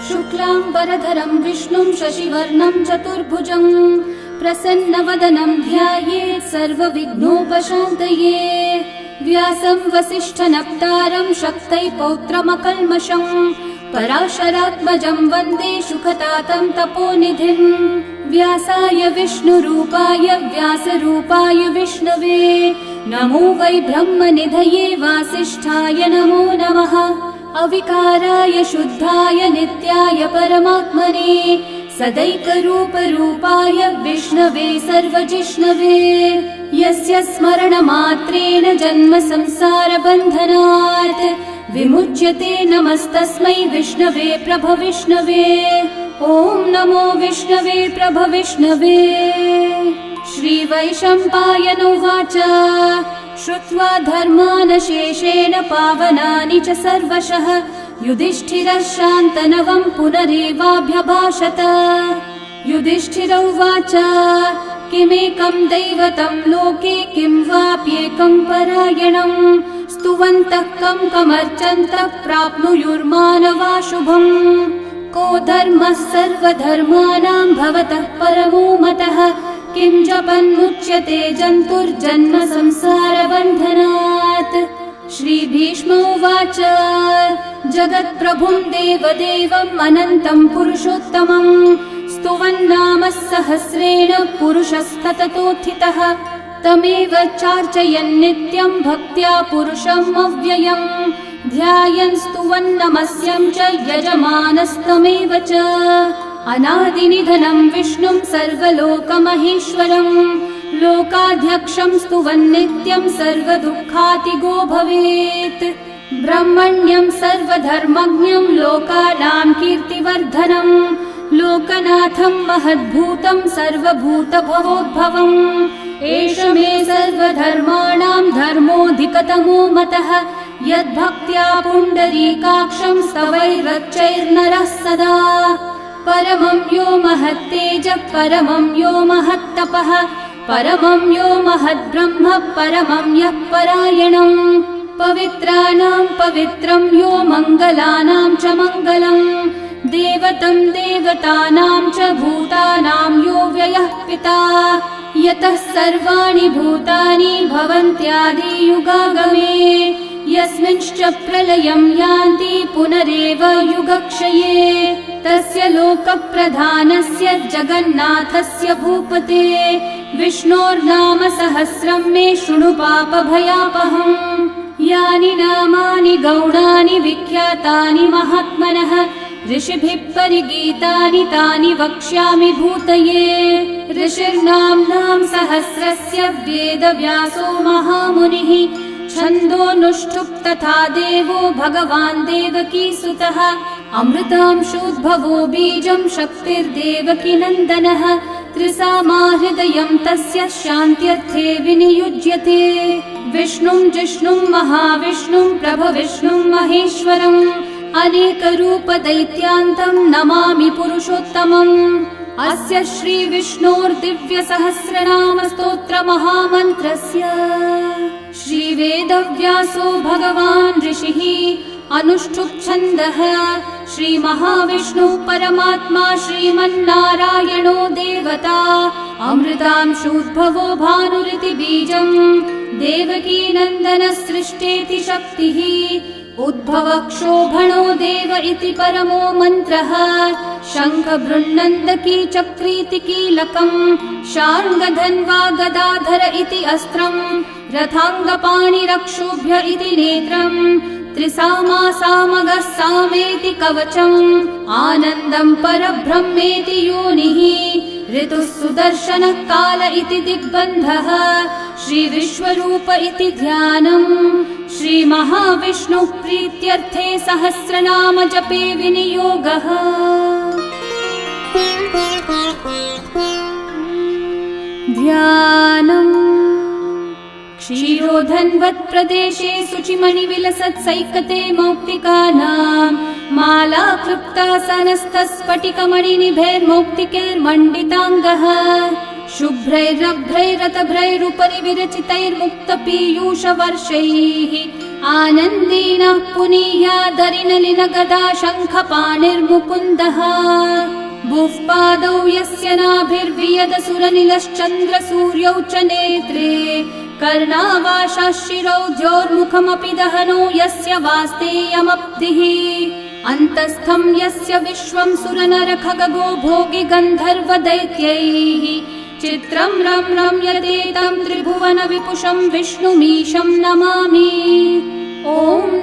शुक्लांबरधरं विष्णुं शशिवर्णं चतुर्भुजं प्रसन्नवदनं ध्यायेत् सर्वविघ्नोपशान्तये। व्यासं वसिष्ठनप्तारं शक्तै पौत्रमकल्मषं पराशरात्मजं वन्दे शुकतातं तपोनिधिं। व्यासाय विष्णुरूपाय व्यासरूपाय विष्णवे नमो वै ब्रह्मनिधये वासिष्ठाय नमो नमः। अविकाराय शुद्धाय नित्याय परमात्मने सदैकरूपरूपाय विष्णवे सर्वजिष्णवे। यस्य स्मरणमात्रेण जन्म संसारबन्धनात् विमुच्यते नमस्तस्मै विष्णवे प्रभविष्णवे। ॐ नमो विष्णवे प्रभविष्णवे। श्रीवैशम्पायन उवाच श्रुत्वा धर्मानशेषेण पावनानि च सर्वशः युधिष्ठिरः शान्तनवं पुनरेवाभ्यभाषत। युधिष्ठिर उवाच किमेकं दैवतं लोके किं वाप्येकं परायणं स्तुवन्तः कं कमर्चन्तः प्राप्नुयुर्मानवा शुभम्। को धर्मः सर्वधर्माणां भवतः परमो मतः किं जपन्मुच्यते जन्तुर्जन्म संसारबन्धनात्। श्रीभीष्म उवाच जगत्प्रभुं देवदेवम् अनन्तं पुरुषोत्तमं स्तुवन्नाम सहस्रेण पुरुषस्तततोत्थितः तमेव चार्चयन् नित्यं भक्त्या पुरुषम् अव्ययम् ध्यायन् स्तुवन्नमस्यं च यजमानस्तमेव च। अनादिनिधनं विष्णुं सर्वलोकमहेश्वरं लोकाध्यक्षं स्तुवन्नित्यं सर्वदुःखातिगो भवेत्। ब्रह्मण्यं सर्वधर्मज्ञं लोकानां कीर्तिवर्धनं लोकनाथं महद्भूतं सर्वभूतभवोद्भवम्। एष मे सर्वधर्माणां धर्मोऽधिकतमो मतः यद्भक्त्या पुण्डरीकाक्षं स्तवैरर्चैर्नरः सदा। परमं यो महत्तेजः परमं यो महत्तपः परमं यो महद्ब्रह्म परमं यः परायणं। पवित्राणां पवित्रं यो मङ्गलानां च मङ्गलं देवतं देवतानां च भूतानां यो व्ययः पिता यतः सर्वाणि भूतानि भवन्त्यादियुगागमे यस्मिंश्च प्रलयं यान्ति पुनरेव युगक्षये तस्य लोकप्रधानस्य जगन्नाथस्य भूपते विष्णोर्नाम सहस्रं मे शृणु पापभयापहम्। यानि नामानि गौणानि विख्यातानि महात्मनः ऋषिभिः परिगीतानि तानि वक्ष्यामि भूतये। ऋषिर्नाम्नां सहस्रस्य वेदव्यासो महामुनिः छन्दोऽनुष्ठुप् तथा देवो भगवान् देवकीसुतः अमृतांशोद्भवो बीजं शक्तिर्देवकी नन्दनः त्रिसामा हृदयं तस्य शान्त्यर्थे विनियुज्यते। विष्णुं जिष्णुं महाविष्णुं प्रभविष्णुं महेश्वरम् अनेकरूपदैत्यान्तं नमामि पुरुषोत्तमम्। अस्य श्रीविष्णोर्दिव्यसहस्रनामस्तोत्रमहामन्त्रस्य श्रीवेदव्यासो भगवान् ऋषिः अनुष्ठुप्-छन्दः श्रीमहाविष्णुः परमात्मा श्रीमन्नारायणो देवता अमृतांशोद्भवो भानुरिति बीजम् देवकी नन्दनः सृष्टेति शक्तिः उद्भवक्षोभणो देव इति परमो मन्त्रः शङ्ख बृन्नन्दकी चक्रीति कीलकम् शार्ङ्गधन्वा गदाधर इति अस्त्रम् रथाङ्गपाणिरक्षोभ्य इति नेत्रम् त्रिसामा सामगः सामेति कवचम् आनन्दं परब्रह्मेति योनिः ऋतुः सुदर्शनः काल इति दिग्बन्धः श्रीविश्वरूप इति ध्यानम् श्रीमहाविष्णुः प्रीत्यर्थे सहस्रनाम जपे विनियोगः। ध्यानम् क्षीरोधन्वत्प्रदेशे शुचिमणिविलसत्सैकते मौक्तिकानां माला क्लृप्तासनस्थस्फटिकमणिनिभैर्मौक्तिकैर्मण्डिताङ्गः शुभ्रैरभ्रैरतभ्रैरुपरि विरचितैर्मुक्तपीयूषवर्षैः आनन्देन पुनीयादरिनलिनगदा शङ्खपाणिर्मुकुन्दः बुःपादौ यस्य नाभिर्वियदसुरनिलश्चन्द्रसूर्यौ च नेत्रे कर्णावाशाः शिरौ द्योर्मुखमपि दहनो यस्य वास्तेयमब्धिः अन्तस्थं यस्य विश्वं सुरनरखगो भोगि गन्धर्वदैत्यैः चित्रं रम्यते तं त्रिभुवन विपुषं विष्णुमीशं नमामि। ॐ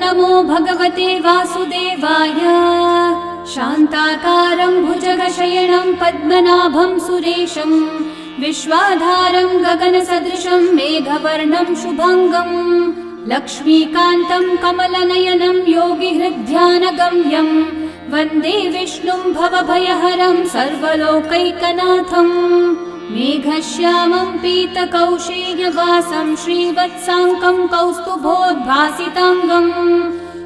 नमो भगवते वासुदेवाय। शान्ताकारं भुजगशयनं पद्मनाभं सुरेशं विश्वाधारं गगनसदृशं मेघवर्णं शुभाङ्गं लक्ष्मीकान्तं कमलनयनं योगिहृद्ध्यानगम्यं वन्दे विष्णुं भवभयहरं सर्वलोकैकनाथं मेघश्यामं पीतकौशेयवासं श्रीवत्साङ्कं कौस्तुभोद्भासिताङ्गं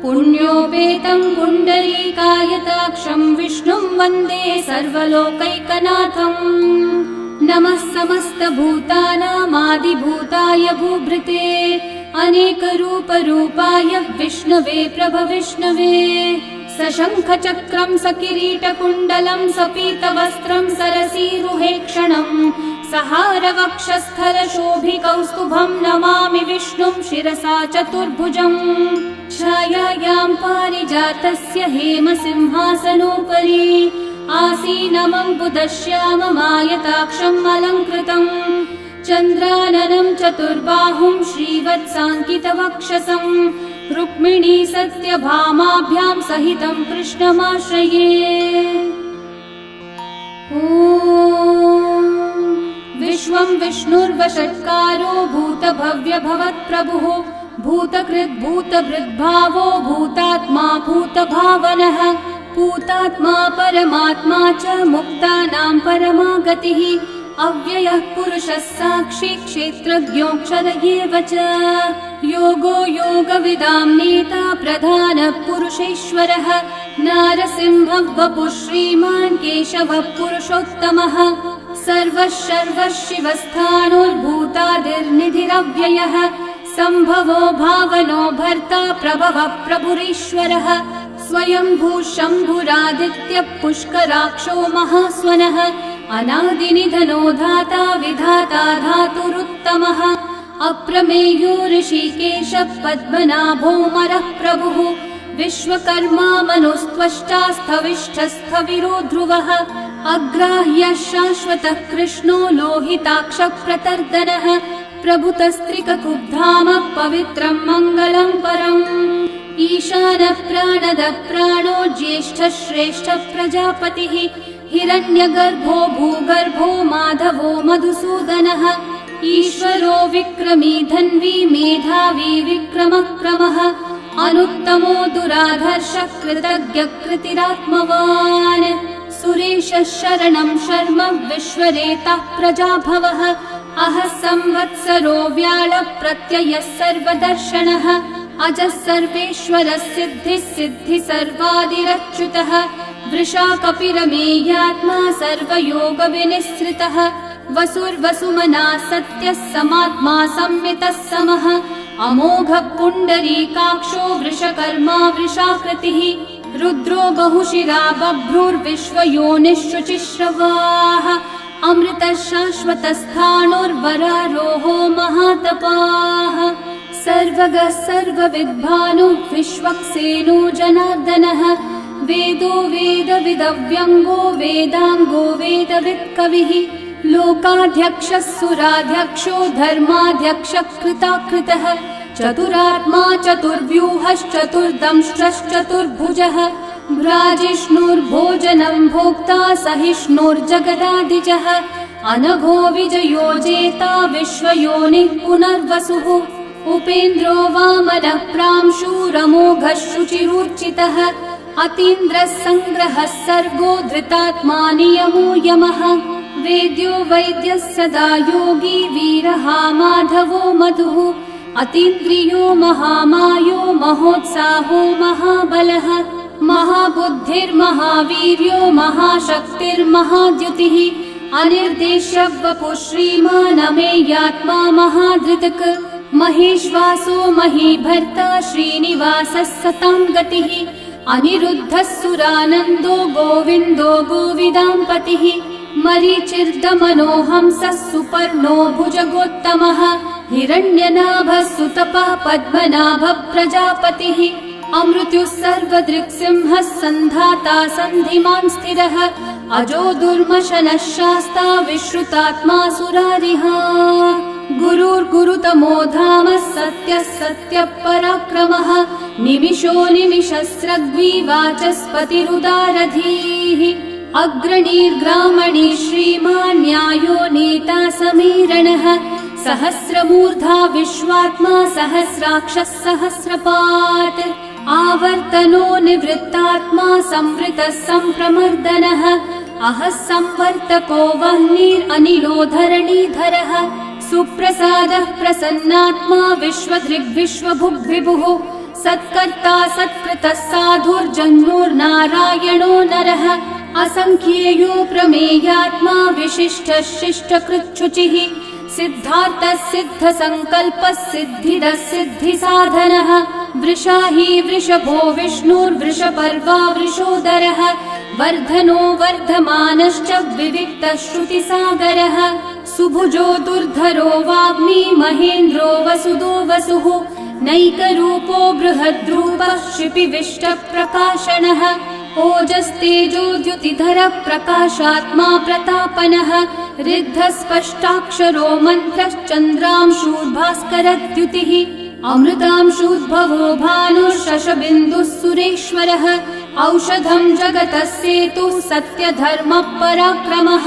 पुण्योपेतं पुण्डरीकायताक्षं विष्णुं वन्दे सर्वलोकैकनाथम्। नमः समस्तभूतानामादिभूताय भूभृते अनेकरूपरूपाय विष्णवे प्रभविष्णवे सशङ्खचक्रं सकिरीटकुण्डलं सपीतवस्त्रं सरसीरुहेक्षणं सहारवक्षस्थलशोभिकौस्तुभं नमामि विष्णुं शिरसा चतुर्भुजम् छायायां पारिजातस्य हेमसिंहासनोपरि आसीनमम्बुदश्याममायताक्षम् अलङ्कृतम् चन्द्राननं चतुर्बाहुं श्रीवत्साङ्कितवक्षसं रुक्मिणी सत्यभामाभ्यां सहितं कृष्णमाश्रये। ॐ विश्वं विष्णुर्वषट्कारो भूतभव्यभवत्प्रभुः भूतकृद्भूतभृद्भावो भूतात्मा भूतभावनः भूतात्मा परमात्मा च मुक्तानां परमागतिः अव्ययः पुरुषः साक्षी क्षेत्रज्ञोऽक्षर एव च योगो योगविदां नेता प्रधानः पुरुषेश्वरः नारसिंहः वपुः श्रीमान् केशवः पुरुषोत्तमः सर्वः शर्वः शिवस्थाणोर्भूतादिर्निधिरव्ययः सम्भवो भावनो भर्ता प्रभवः प्रभुरीश्वरः स्वयंभू शम्भुरादित्यः पुष्कराक्षो महास्वनः अनादिनिधनो धाता विधाता धातुरुत्तमः अप्रमेयो ऋषिकेशः पद्मनाभोऽमरः प्रभुः विश्वकर्मा मनुस्त्वष्टा स्थविष्ठस्थविरो ध्रुवः अग्राह्यः शाश्वतः कृष्णो लोहिताक्षः प्रतर्दनः प्रभुतस्त्रिककुब्धामः पवित्रं मङ्गलं परम् ईशानः प्राणदः प्राणो ज्येष्ठः श्रेष्ठः प्रजापतिः हिरण्यगर्भो भूगर्भो माधवो मधुसूदनः ईश्वरो विक्रमी धन्वी मेधावी विक्रमक्रमः अनुत्तमो दुराधर्षः कृतज्ञः कृतिरात्मवान् सुरेशः शरणं शर्म विश्वरेतः प्रजाभवः अहः संवत्सरो व्याळः प्रत्ययः सर्वदर्शनः अजः सर्वेश्वरः सिद्धिः सिद्धि सर्वादिरच्युतः वृषा कपिरमेयात्मा सर्वयोगविनिःसृतः वसुर्वसुमना सत्यः समात्मा संमितः समः अमोघः पुण्डरीकाक्षो वृषकर्मा वृषाकृतिः रुद्रो बहुशिरा बभ्रुर्विश्वयोनिःशुचिश्रवाः अमृतः शाश्वतस्थाणोर्वरारोहो महातपाः सर्वगः सर्वविद्भानुः विश्वक्सेनो जनार्दनः वेदो वेदविदव्यङ्गो वेदाङ्गो वेदवित्कविः लोकाध्यक्षः सुराध्यक्षो धर्माध्यक्षः कृताकृतः चतुरात्मा चतुर्व्यूहश्चतुर्दंष्ट्रश्चतुर्भुजः भ्राजिष्णुर्भोजनं भोक्ता सहिष्णुर्जगदादिजः अनघो विजयो जेता विश्वयोनिः पुनर्वसुः उपेन्द्रो वामनः प्रांशुरमोघः शुचिरूर्चितः अतीन्द्रः सङ्ग्रहः सर्गो धृतात्मा नियमो यमः वेद्यो वैद्यः सदा योगी वीरः माधवो मधुः अतीन्द्रियो महामायो महोत्साहो महाबलः महाबुद्धिर्महावीर्यो महाशक्तिर्महाद्युतिः अनिर्देश्य वपुः श्रीमान् अमेयात्मा महाधृतक् महेश्वासो महीभर्ता श्रीनिवासः सतां गतिः अनिरुद्धः सुरानन्दो गोविन्दो गोविदाम्पतिः मरीचिर्दमनोहंसः सुपर्णो भुजगोत्तमः हिरण्यनाभः सुतपः पद्मनाभः प्रजापतिः अमृत्युः सर्वदृक्सिंहः सन्धाता सन्धिमान् स्थिरः अजो दुर्मशनः शास्ता विश्रुतात्मा सुरारिः गुरुर्गुरुतमो धामः सत्यः सत्यः पराक्रमः निमिषो निमिषस्रग्वी वाचस्पतिरुदारधीः अग्रणीर्ग्रामणी श्रीमान् न्यायो नेता समीरणः सहस्रमूर्धा विश्वात्मा सहस्राक्षः सहस्रपात् आवर्तनो निवृत्तात्मा संवृतः सम्प्रमर्दनः अहः संवर्तको वह्निरनिलो धरणीधरः सुप्रसादः प्रसन्नात्मा विश्वदृग्विश्वभुग्विभुः सत्कर्ता सत्कृतः साधुर्जन्मोर्नारायणो नरः असंख्येयो प्रमेयात्मा विशिष्टः शिष्टकृच्छुचिः सिद्धार्थः सिद्धसङ्कल्पः सिद्धिदः सिद्धिसाधनः वृषाही वृषभो विष्णुर्वृषपर्वा वृषोदरः वर्धनो वर्धमानश्च विविक्तः श्रुतिसागरः सुभुजो दुर्धरो वाग्मी महेन्द्रो वसुदो वसुः नैकरूपो बृहद्रूपः क्षिपिविष्टप्रकाशनः ओजस्तेजोद्युतिधरः प्रकाशात्मा प्रतापनः रिद्धस्पष्टाक्षरो मन्त्रश्चन्द्रांशूर्भास्करद्युतिः अमृतांशूद्भवो भानुः शशबिन्दुः सुरेश्वरः औषधं जगतः सेतुः सत्यधर्मः पराक्रमः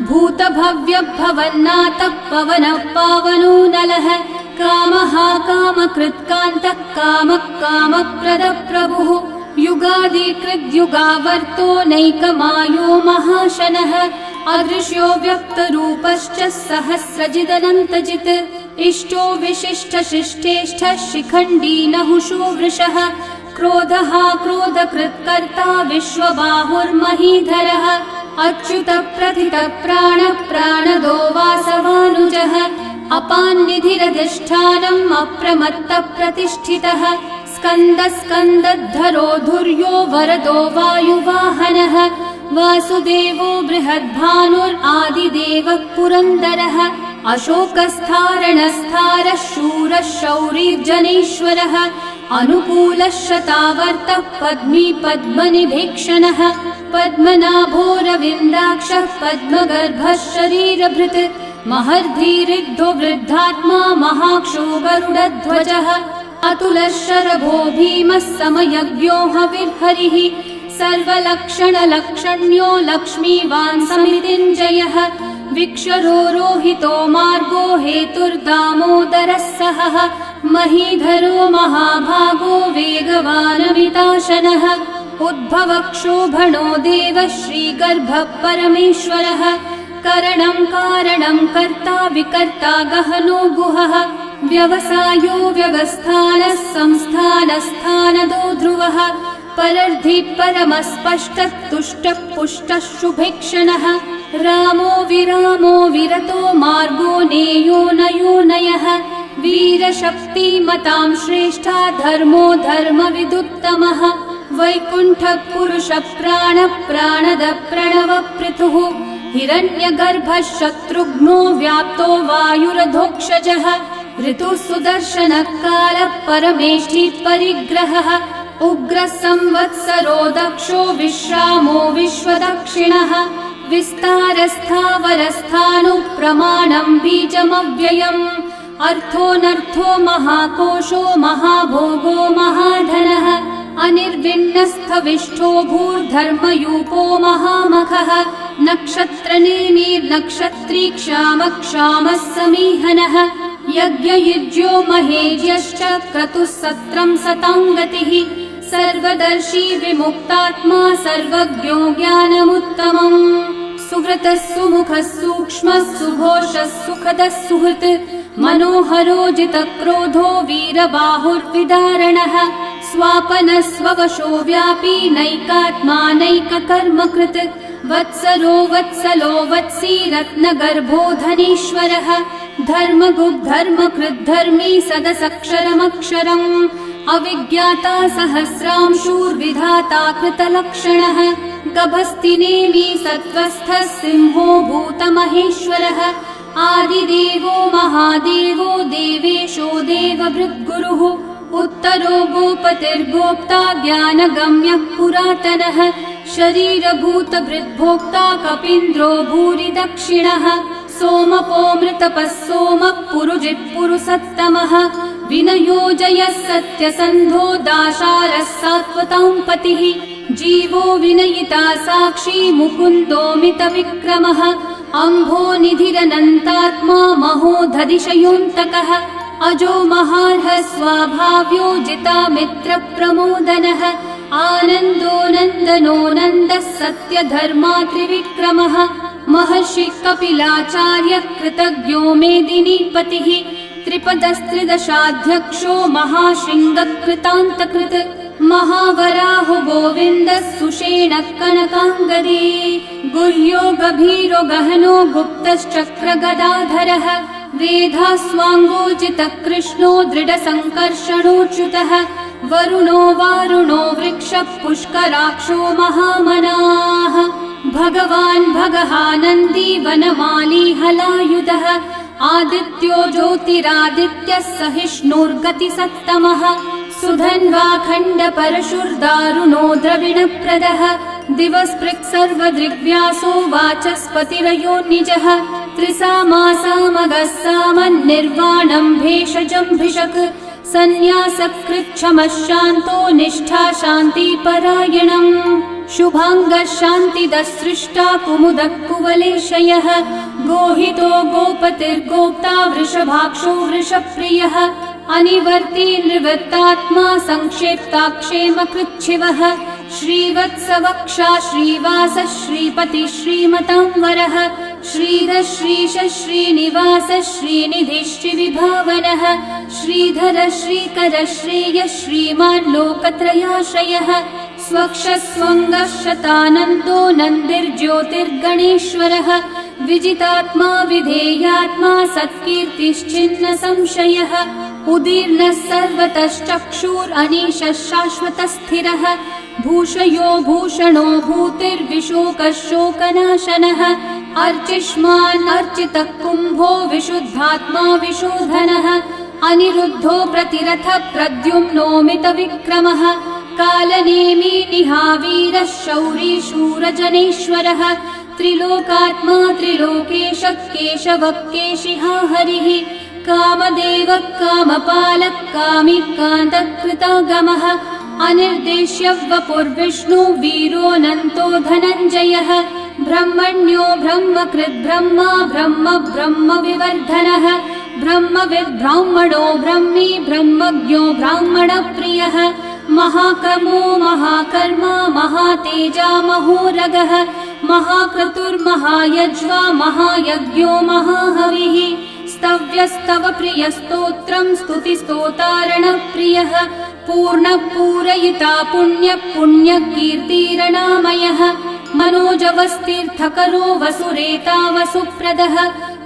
भूतभव्यभवन्नाथः पवनः पावनो नलः कामः कामकृत्कान्तः कामः कामप्रदः प्रभुः युगादिकृद्युगावर्तो नैकमायो महाशनः अदृश्यो व्यक्तरूपश्च सहस्रजिदनन्तजित् इष्टो विशिष्टशिष्टेष्ठः शिखण्डी नहुषो वृषः क्रोधः क्रोधकृत्कर्ता विश्वबाहुर्महीधरः अच्युतः प्रथितः प्राणः प्राणदो वासवानुजः अपान्निधिरधिष्ठानम् अप्रमत्तः प्रतिष्ठितः स्कन्दः स्कन्दद्धरो धुर्यो वरदो वायुवाहनः वासुदेवो बृहद्भानुरादिदेवः पुरन्दरः अशोकस्थारणस्थारः शूरः शौरिर्जनेश्वरः अनुकूलः शतावर्तः पद्मी पद्मनिभीक्षणः पद्मनाभोरविन्दाक्षः पद्मगर्भः शरीरभृत् महर्धिरिद्धो वृद्धात्मा महाक्षो गरुडध्वजः अतुलः शरभो भीमः समयज्ञो हविर्हरिः सर्वलक्षणलक्षण्यो लक्ष्मीवान् समितिञ्जयः विक्षरो रोहितो मार्गो हेतुर्दामोदरः सहः महीधरो महाभागो वेगवानमिताशनः उद्भवक्षोभणो देवः श्रीगर्भः परमेश्वरः करणं कारणं कर्ता विकर्ता गहनो गुहः व्यवसायो व्यवस्थानः संस्थानस्थानदो ध्रुवः परर्धि परमस्पष्टः तुष्टः पुष्टः शुभेक्षणः रामो विरामो विरतो मार्गो नेयो नयो नयः वीरशक्तिमतां श्रेष्ठा धर्मो धर्मविदुत्तमः वैकुण्ठः पुरुषः प्राणः प्राणदः प्रणवपृथुः हिरण्यगर्भः शत्रुघ्नो व्याप्तो वायुरधोक्षजः ऋतुः सुदर्शनः कालः परमेष्ठी परिग्रहः उग्रः संवत्सरो दक्षो विश्रामो विश्वदक्षिणः विस्तारस्थावरस्थाणु प्रमाणं बीजमव्ययम् अर्थोऽनर्थो महाकोशो महाभोगो महाधनः अनिर्विण्णस्थविष्ठो भूर्धर्मयूपो महामखः नक्षत्रनेमिर्नक्षत्री क्षामः समीहनः यज्ञयुज्यो महेज्यश्च क्रतुः सत्रं सताङ्गतिः सर्वदर्शी विमुक्तात्मा सर्वज्ञो ज्ञानमुत्तमम् सुहृतः सुमुखः सूक्ष्मः सुघोषः सुखदः सुहृत् मनोहरो जितक्रोधो वीरबाहुर्विदारणः स्वापनः स्ववशो व्यापी नैकात्मा नैककर्मकृत् वत्सरो वत्सलो वत्सी रत्नगर्भो धनीश्वरः धर्मगुग्धर्मकृद्धर्मी सदसक्षरमक्षरम् अविज्ञाता सहस्रांशूर्विधाता कृतलक्षणः गभस्तिनेमि सत्त्वस्थः सिंहो भूतमहेश्वरः आदिदेवो महादेवो देवेशो देवभृद्गुरुः उत्तरो गोपतिर्गोप्ता ज्ञानगम्यः पुरातनः शरीरभूतभृद्भोक्ता कपीन्द्रो भूरि दक्षिणः सोमपो मृतपः सोमः पुरुजित्पुरुसत्तमः विनयोजयः सत्यसन्धो दाशारः सात्वतां पतिः जीवो विनयिता साक्षी मुकुन्दोमितविक्रमः अम्भो निधिरनन्तात्मा महोदधिशयोऽन्तकः अजो महार्हः स्वाभाव्यो जिता मित्रप्रमोदनः आनन्दो नन्दनो नन्दः सत्यधर्मा त्रिविक्रमः महर्षि कपिलाचार्य कृतज्ञो मेदिनीपतिः त्रिपदस्त्रिदशाध्यक्षो महाशृङ्गकृतान्तकृत् महावराहो गोविन्दः सुषेणः कनकाङ्गदी गुह्यो गभीरो गहनो गुप्तश्चक्रगदाधरः वेधास्वाङ्गोजितः कृष्णो दृढसङ्कर्षणोच्युतः वरुणो वारुणो वृक्षः पुष्कराक्षो महामनाः भगवान् भगहानन्दी वनमाली हलायुधः आदित्यो ज्योतिरादित्यः सहिष्णुर्गतिसत्तमः सुधन्वाखण्ड परशुर्दारुणो द्रविणप्रदः दिवस्पृक् सर्वदृग्व्यासो वाचस्पतिरयो निजः त्रिसामासामगः सामन्निर्वाणं भेषजम्भिषक् सन्न्यासकृच्छमः शान्तो निष्ठा शान्तिपरायणम् शुभाङ्गः शान्तिदः सृष्टा कुमुदः कुवलेशयः गोहितो गोपतिर्गोप्ता वृषभाक्षो वृषप्रियः अनिवर्ती निवृत्तात्मा संक्षेप्ताक्षेमकृच्छिवः श्रीवत्सवक्षा श्रीवास श्रीपति श्रीमतांवरः श्रीधर श्रीश श्रीनिवास श्रीनिधि श्रीविभावनः श्रीधर श्रीकर श्रेय श्रीमान् लोकत्रयाश्रयः स्वक्षस्वङ्गः शतानन्दो नन्दिर्ज्योतिर्गणेश्वरः विजितात्मा विधेयात्मा सत्कीर्तिश्चिन्न संशयः उदीर्णः सर्वतश्चक्षुरनीशः शाश्वतस्थिरः भूषयो भूषणो भूतिर्विशोकः शोकनाशनः अर्चिष्मान् अर्चितः कुम्भो विशुद्धात्मा विशोधनः अनिरुद्धो प्रतिरथः प्रद्युम्नोमितविक्रमः कालनेमी निहावीरः शौरी शूरजनेश्वरः त्रिलोकात्मा त्रिलोकेशः केशवः केशिहा हरिः कामदेवः कामपालः कामी कान्तः कृतागमः अनिर्देश्य वपुर्विष्णु वीरोऽनन्तो धनञ्जयः ब्रह्मण्यो ब्रह्मकृद् ब्रह्मा ब्रह्म ब्रह्म विवर्धनः ब्रह्मविद् ब्राह्मणो ब्रह्मी ब्रह्मज्ञो ब्राह्मणप्रियः महाकर्मो महाकर्मा महातेजा महोरगः महाक्रतुर्महायज्वा महायज्ञो महाहविः स्तव्यस्तव प्रियस्तोत्रं स्तुतिस्तोतारणप्रियः पूर्णपूरयिता पुण्यकीर्तिरणामयः मनोजवस्तीर्थकरो वसुरेता वसुप्रदः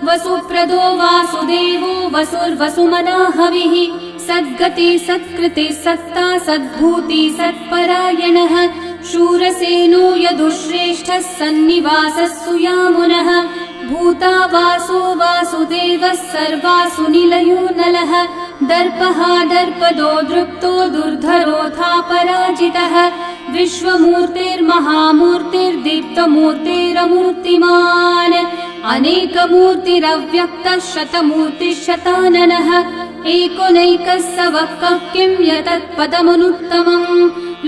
वसुप्रदो वासुदेवो वसुर्वसुमनाहविः सद्गति सत्कृति सत्ता सद्भूति सत्परायणः शूरसेनो यदुश्रेष्ठः सन्निवासः सुयामुनः भूता वासो वासुदेवः सर्वासु निलयो नलः दर्पः दर्पदो दृप्तो दुर्धरोऽथा पराजितः विश्वमूर्तिर्महामूर्तिर्दीप्तमूर्तिरमूर्तिमान् अनेकमूर्तिरव्यक्तः शतमूर्तिशताननः एकोनैकः स वक्कः किं यतत्पदमनुत्तमम्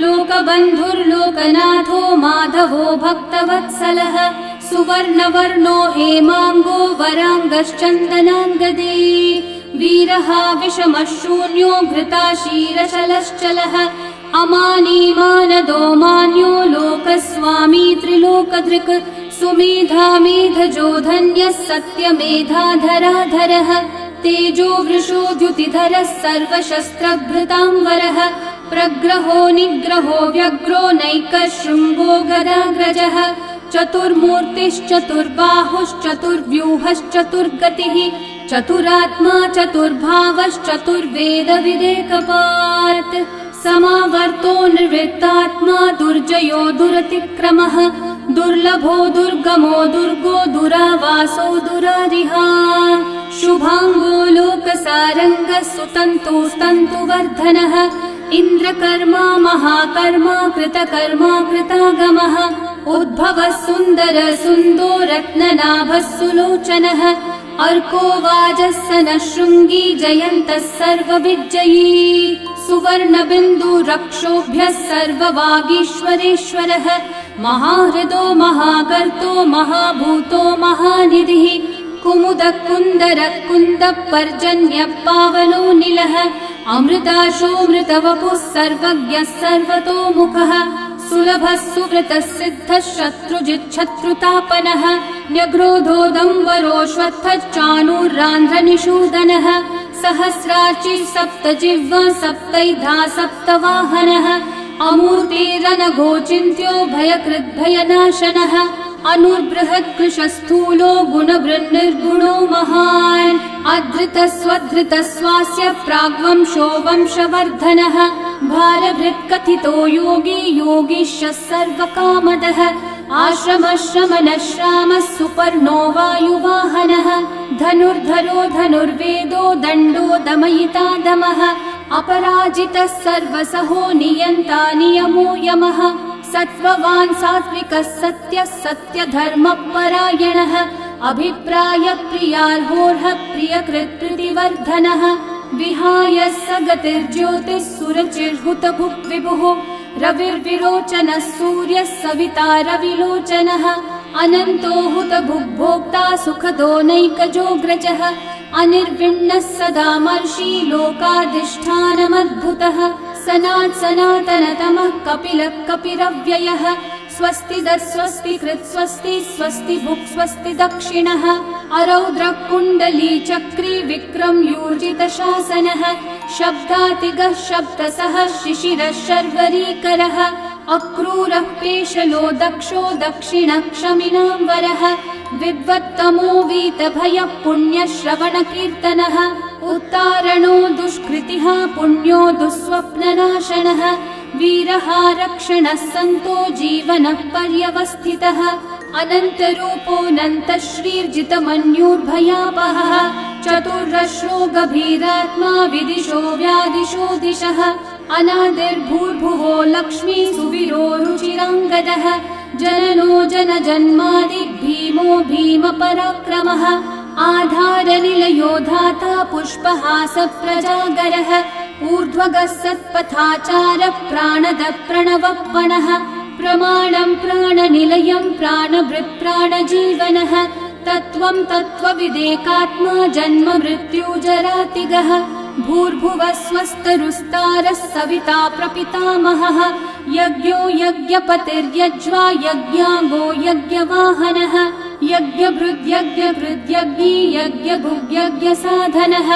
लोकबन्धुर्लोकनाथो माधवो भक्तवत्सलः सुवर्णवर्णो हेमाङ्गो वराङ्गश्चन्दनाङ्गदे वीरः विषमः शून्यो घृताशीरशलश्चलः अमानी मानदो मान्यो लोकस्वामी त्रिलोकधृक् सुमेधामेधजो धन्यः सत्यमेधाधराधरः तेजो वृषो द्युतिधरः सर्वशस्त्रभृताम्बरः प्रग्रहो निग्रहो व्यग्रो नैकः शृङ्गो गदाग्रजः चतुर्मूर्तिश्चतुर्बाहुश्चतुर्व्यूहश्चतुर्गतिः चतुरात्मा चतुर्भावश्चतुर्वेदविदेकपात् समावर्तो निर्वृत्तात्मा दुर्जयो दुरतिक्रमः दुर्लभो दुर्गमो दुर्गो दुरावासो दुरारिहा शुभाङ्गो लोकसारङ्गः सुतन्तुस्तन्तुवर्धनः इन्द्रकर्मा महाकर्मा कृतकर्मा कृतागमः उद्भवः सुन्दर सुन्दो रत्ननाभः सुलोचनः अर्को वाजस्सनः शृङ्गी जयन्तः सर्वविजयी सुवर्णबिन्दुरक्षोभ्यः सर्ववागीश्वरेश्वरः महाहृदो महाकर्तो महाभूतो महानिधिः कुमुदः कुन्दरः कुन्दः पर्जन्यः पावनो निलः अमृताशोऽमृतवपुः सर्वज्ञः सर्वतोमुखः सुलभः सुव्रतः सिद्धः शत्रुजिच्छत्रुतापनः न्यग्रोधोदंवरोऽश्वत्थः चाणूरान्ध्रनिषूदनः सहस्रार्ची सप्तजिह्वा सप्तैधा सप्तवाहनः अमूर्तिरनघोचिन्त्यो भयकृद्भयनाशनः अनुर्बृहत्कृशस्थूलो गुणवृन्निर्गुणो महान् अधृतस्वधृतस्वास्य प्राग्वंशो वंशवर्धनः भारभृत्कथितो योगी योगीशः सर्वकामदः आश्रमश्रमणः श्रामः सुपर्णो वायुवाहनः धनुर्धरो धनुर्वेदो दण्डो दमयिता दमः अपराजितः सर्वसहो नियन्ता नियमो यमः सत्त्ववान् सात्विकः सत्यः सत्यधर्मपरायणः अभिप्रायप्रियार्होर्हः प्रियकृत्प्रीतिवर्धनः विहाय स गतिर्ज्योतिः सुरचिर्हुतभुक् विभुः रविर्विरोचनः सूर्यः सविता रविलोचनः अनन्तो हुतभुग्भोक्ता सुखदो नैकजोऽग्रजः अनिर्विण्णः सदा मर्षि लोकाधिष्ठानमद्भुतः सनातनतमः कपिलः कपिरव्ययः स्वस्तिदः स्वस्तिकृत् स्वस्ति स्वस्ति भुक् स्वस्ति दक्षिणः अरौद्रः कुण्डली चक्री विक्रमयूर्जितशासनः शब्दातिगः शब्दसः शिशिरः शर्वरीकरः अक्रूरः पेशलो दक्षो दक्षिणः क्षमिनाम्बरः विद्वत्तमो वीतभयः पुण्यश्रवणकीर्तनः उत्तारणो दुष्कृतिः पुण्यो दुःस्वप्ननाशनः वीरः रक्षणः सन्तो जीवनः पर्यवस्थितः अनन्तरूपोऽनन्तश्रीर्जितमन्युर्भयापहः चतुर्रश्रो गभीरात्मा विदिशो व्यादिशो दिशः अनादिर्भूर्भुवो लक्ष्मी सुवीरो रुचिराङ्गदः जननो जनजन्मादि भीमो भीमपराक्रमः आधारनिलयो धाता पुष्पहास प्रजागरः ऊर्ध्वगः सत्पथाचारः प्राणदः प्रणवपणः प्रमाणं प्राणनिलयं प्राणभृत् प्राणजीवनः तत्त्वं तत्त्वविदेकात्मा जन्म मृत्युजरातिगः भूर्भुवः स्वस्तरुस्तारः सविता प्रपितामहः यज्ञो यज्ञपतिर्यज्वा यज्ञाङ्गो यज्ञवाहनः यज्ञभृद्यज्ञकृद्यज्ञी यज्ञभुग्यज्ञसाधनः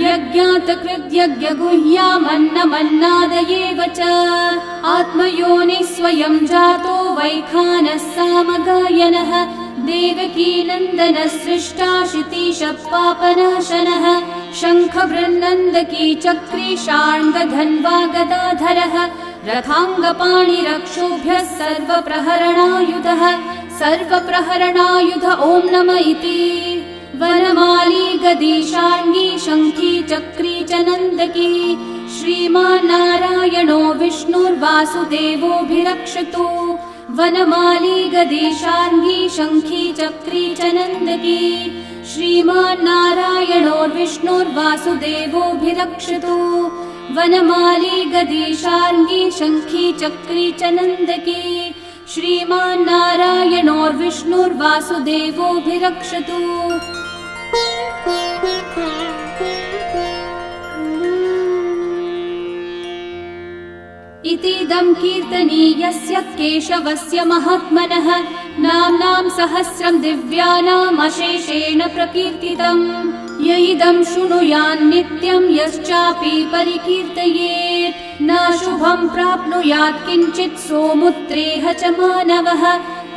यज्ञातकृद्यज्ञगुह्यामन्नमन्नादयेव च आत्मयोनिः स्वयं जातो वैखानः सामगायनः देवकीनन्दनः सृष्टा शितीशः पापनाशनः शङ्खबृन्नन्दकी चक्री शार्ङ्गधन्वा गदाधरः रथाङ्गपाणिरक्षोभ्यः सर्वप्रहरणायुधः सर्वप्रहरणायुध ॐ नम इति वनमाली गदी शार्ङ्गी शङ्खी चक्री च नन्दकी श्रीमान्नारायणो विष्णुर्वासुदेवोऽभिरक्षतु वनमाली गदी शार्ङ्गी शङ्खी चक्री च नन्दकी श्रीमान्नारायणो विष्णुर्वासुदेवोऽभिरक्षतु वनमाली गदी शार्ङ्गी शङ्खी चक्री च नन्दकी श्रीमान्नारायणो विष्णुर्वासुदेवोऽभिरक्षतु इतीदं कीर्तनीयस्य केशवस्य महात्मनः नाम्नां सहस्रं दिव्यानामशेषेण प्रकीर्तितम्। य इदं शृणुयान् नित्यं यश्चापि परिकीर्तयेत् नाशुभं प्राप्नुयात् किञ्चित् सोमुत्रेह च मानवः।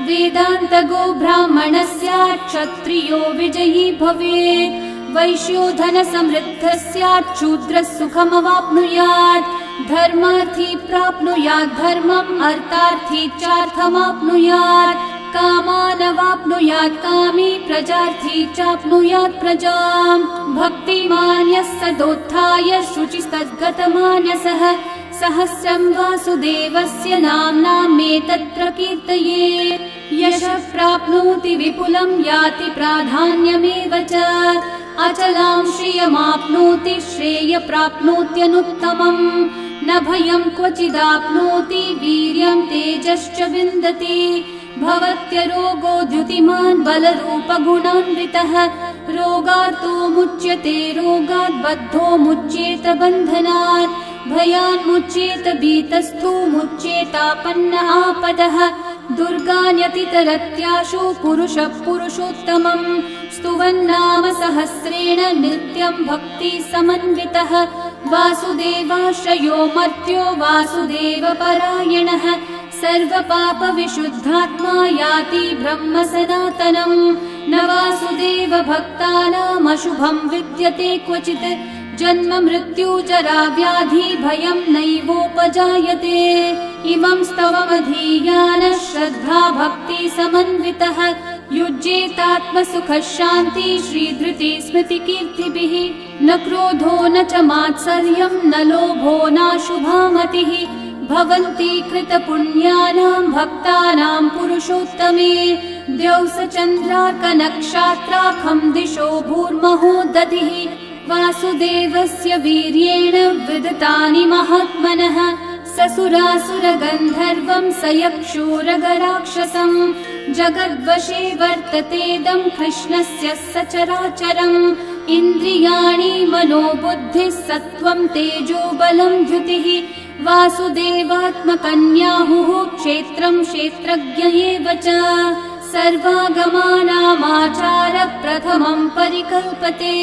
वेदान्तगो ब्राह्मणः स्यात् क्षत्रियो विजयी भवेत् वैश्यो धनसमृद्धः स्यात् शूद्रः सुखमवाप्नुयात् धर्मार्थी प्राप्नुयात् धर्मम् अर्थार्थी चार्थमाप्नुयात् कामानवाप्नुयात् कामी प्रजार्थी चाप्नुयात् प्रजाम्। भक्तिमान् यः सदोत्थाय शुचिस्तद्गतमानसः सहस्रं वासुदेवस्य नाम्नामेतत् प्रकीर्तये। यशः प्राप्नोति विपुलं याति प्राधान्यमेव च अचलां श्रियमाप्नोति श्रेय प्राप्नोत्यनुत्तमम्। न भयं क्वचिदाप्नोति वीर्यं तेजश्च विन्दति भवत्यरोगो द्युतिमान् बलरूपगुणान्वितः। रोगार्तो मुच्यते रोगात् बद्धो मुच्येत बन्धनात् भयान् मुच्येत भीतस्थो मुच्येतापन्न आपदः। दुर्गान्यतितरत्याशु पुरुषः पुरुषोत्तमम् स्तुवन्नाम सहस्रेण नित्यं भक्ति समन्वितः। वासुदेवाश्रयो मर्त्यो वासुदेवपरायणः सर्वपापविशुद्धात्मा याति ब्रह्म सनातनम्। न वासुदेव भक्तानामशुभं विद्यते क्वचित् जन्म मृत्यु जरा व्याधि भयं नैवोपजायते। इमं स्तवमधीयानः श्रद्धा भक्ति समन्वितः युज्येतात्मसुखः शान्ति श्रीधृति स्मृति कीर्तिभिः। न क्रोधो न च मात्सर्यं न लोभो नाशुभा मतिः भवन्ति कृतपुण्यानां भक्तानां पुरुषोत्तमे। द्यौस चन्द्रार्कनक्षत्राखं दिशो भूर्महो दधिः वासुदेवस्य वीर्येण विदतानि महात्मनः। ससुरासुरगन्धर्वं स यक्षोरगराक्षसम् जगद्वशे वर्ततेदं कृष्णस्य सचराचरम्। इन्द्रियाणि मनोबुद्धिः सत्त्वं तेजो बलं द्युतिः वासुदेवात्मकन्याहुः क्षेत्रं क्षेत्रज्ञ एव च। सर्वागमानामाचार प्रथमं परिकल्पते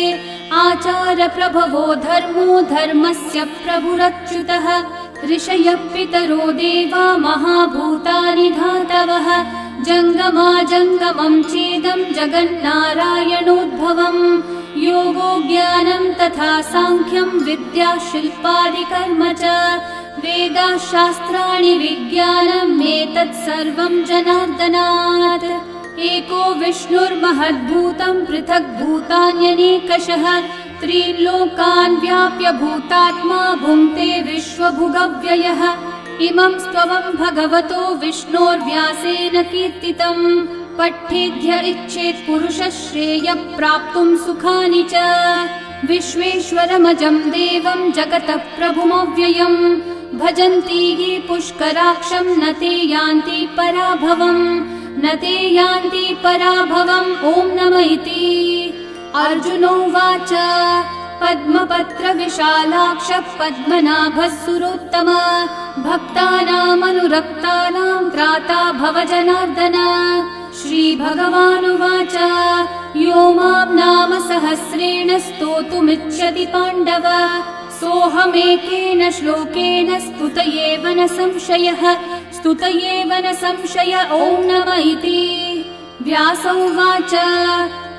आचार प्रभवो धर्मो धर्मस्य प्रभुरच्युतः। ऋषयः पितरो देवा महाभूतानि धातवः जङ्गमाजङ्गमं चेदं जगन्नारायणोद्भवम्। योगो ज्ञानं तथा साङ्ख्यं विद्या शिल्पादिकर्म च वेदाः शास्त्राणि विज्ञानमेतत् सर्वं जनार्दनात्। एको विष्णुर्महद्भूतं पृथग्भूतान्यनेकशः त्रीन् लोकान् व्याप्य भूतात्मा भुङ्क्ते विश्वभुगव्ययः। इमं स्तवं भगवतो विष्णोर्व्यासेन कीर्तितम् पठेद्य इच्छेत् पुरुषः श्रेयः प्राप्तुं सुखानि च। विश्वेश्वरमजं देवं जगतः प्रभुमव्ययम् भजन्ति ये पुष्कराक्षं न ते यान्ति पराभवम् न ते यान्ति पराभवम्। ॐ नमः इति। अर्जुनोवाच पद्मपत्र विशालाक्ष पद्मनाभः सुरोत्तम भक्तानामनुरक्तानां त्राता भव जनार्दन। श्रीभगवानुवाच यो मां नाम सहस्रेण स्तोतुमिच्छति पाण्डव सोऽहमेकेन श्लोकेन स्तुत एव न संशयः स्तुत एव न संशय। ॐ नमः इति। व्यास उवाच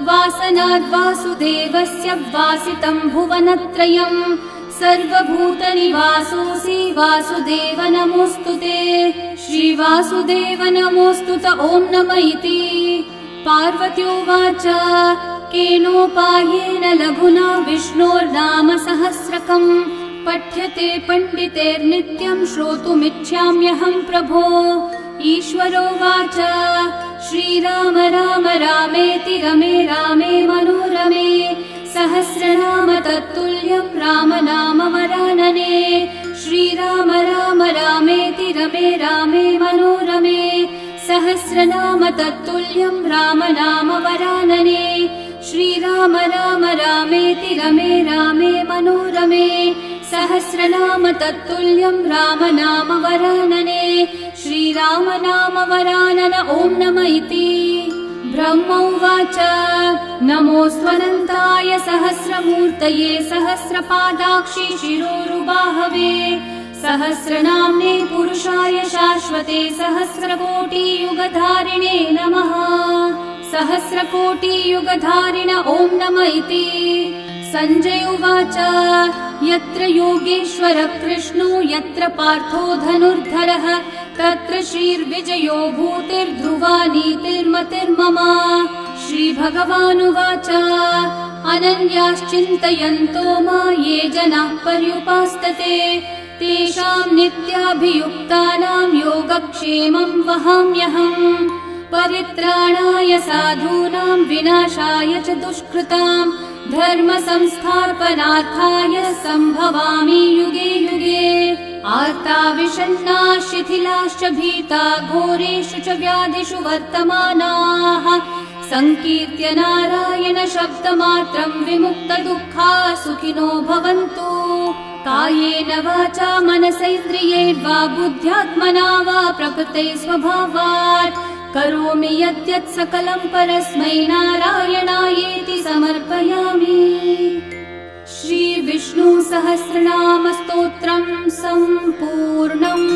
वासनाद् वासुदेवस्य वासितं भुवनत्रयं सर्वभूतनिवासोऽसि वासुदेव नमोऽस्तुते। श्रीवासुदेव नमोऽस्तुत। ॐ नमः इति। पार्वत्योवाच केनोपायेन लघुना विष्णोर्नाम सहस्रकम् पठ्यते पण्डितेर्नित्यं श्रोतुमिच्छाम्यहं प्रभो। ईश्वरोवाच श्रीराम राम रामेति रमे रामे मनोरमे सहस्रनाम तत्तुल्यं राम नाम वरानने। श्रीराम राम रामेति रमे रामे मनोरमे सहस्रनाम तत्तुल्यं राम नाम वरानने। श्रीराम राम रामेति रमे रामे मनोरमे सहस्रनाम तत्तुल्यं रामनाम वरानने श्रीरामनाम वरानन ॐ नम इति ब्रह्म उवाच नमोऽस्त्वनन्ताय सहस्रमूर्तये सहस्रपादाक्षि शिरोरुबाहवे सहस्रनाम्ने पुरुषाय शाश्वते सहस्रकोटियुगधारिणे नमः सहस्रकोटियुगधारिण ॐ नम इति सञ्जय उवाच यत्र योगेश्वर कृष्णो यत्र पार्थो धनुर्धरः तत्र श्रीर्विजयो भूतिर्ध्रुवा नीतिर्मतिर्मम श्रीभगवानुवाच अनन्याश्चिन्तयन्तो मा ये जनाः पर्युपासते तेषां नित्याभियुक्तानां योगक्षेमं वहाम्यहम् परित्राणाय साधूनां विनाशाय च दुष्कृतां धर्म संस्थापनार्थाय सम्भवामि युगे युगे आर्ता विषण्णा शिथिलाश्च भीता घोरेषु च व्याधिषु वर्तमानाः संकीर्त्य नारायण शब्दमात्रं विमुक्तदुःखा सुखिनो भवन्तु कायेन वाचा मनसैन्द्रियैर्वा बुद्ध्यात्मना वा प्रकृते स्वभावात् करोमि यद्यत् सकलं परस्मै नारायणायेति समर्पयामि। श्री विष्णु सहस्रनाम स्तोत्रं सम्पूर्णम्।